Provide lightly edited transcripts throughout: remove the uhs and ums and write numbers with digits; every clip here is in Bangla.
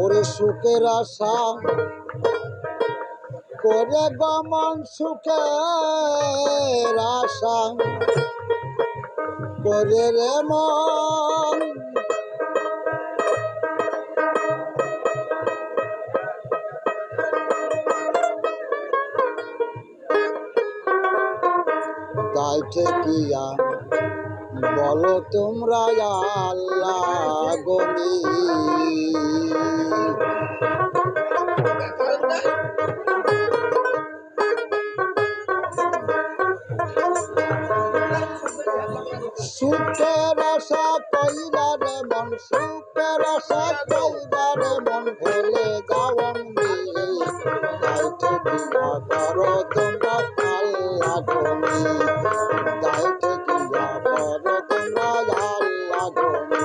ওরে সুখের আশা করে গমন, সুখের আশা করে রে মন, তাই ঠেকিয়া বলো তোমরা আল্লাহ গনি। সুখের আশা কইরা রে মন, সুখের আশা কইরা রে মন, ভুলে যাওয়ান তাই ঠেকিয়া করো তোমরা আল্লাহ গনি, তাই ঠেকিয়া করো তোমরা আল্লাহ গনি।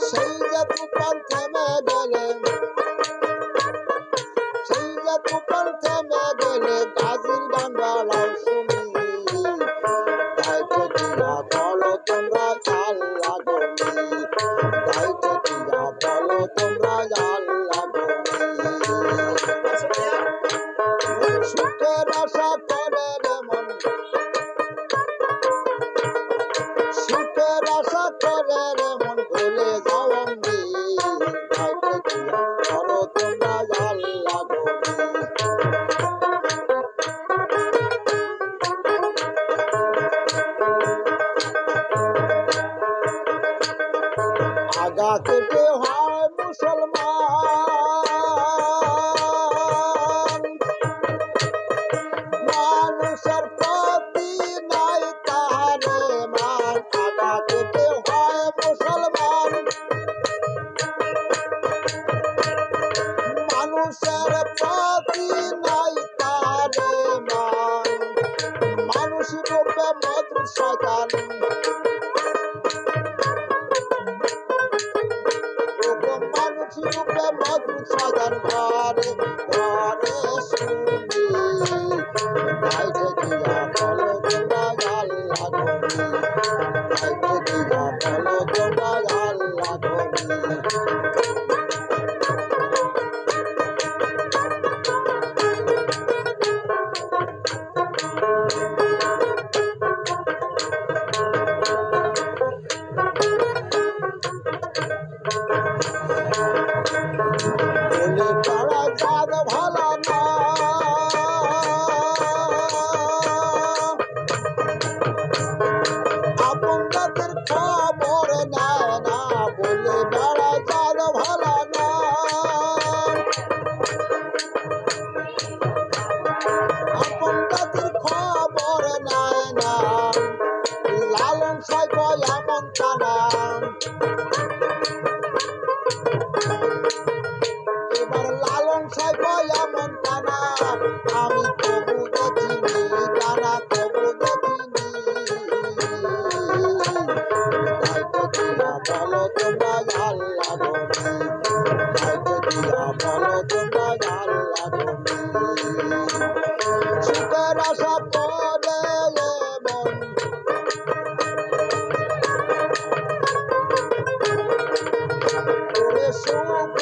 সেই যে তুফান থেমে গেলে, সেই যে তুফান থেমে গেলে, গাজীর গান গালাও শুনি, তাই ঠেকিয়া বলো তোমরা আল্লাহ গনি, তাই ঠেকিয়া বলো তোমরা আল্লাহ গনি। সুখের আশা করে রে মন, সুখের আশা করে রে মন, ভুলে যাওয়ান তাই ঠেকিয়া বলো তোমরা আল্লাহ গনি। আগা কেটে হয় মুসলমান, মানুষের প্রতি নাই তাহারে মান। আগা কেটে হয় মুসলমান, মানুষের প্রতি নাই তাহারে মান। মানুষ রূপে মধু শয়তান, মানুষ রূপে মধু শয়তান ঘরে ঘরে শুনি, তাই ঠেকিয়া বলো তোমরা আল্লাহ গনি, তাই ঠেকিয়া বলো তোমরা আল্লাহ গনি। বলে তারা জাত ভালো না, আপন জাতের খবর নেয় না, বলে বেড়া জাত ভালো না, আপন জাতির খবর নেয় না, লালন সাইব এমন কানা, এবার লালন সাইব এমন কানা, আমি তবু দেখিনি কানা, তবু দেখিনি, তাই ঠেকিয়া বলো তোমরা আল্লাহ গনি, তাই ঠেকিয়া বলো তোমরা আল্লাহ গনি। সুখের আশা করে মন, ওরে সুখ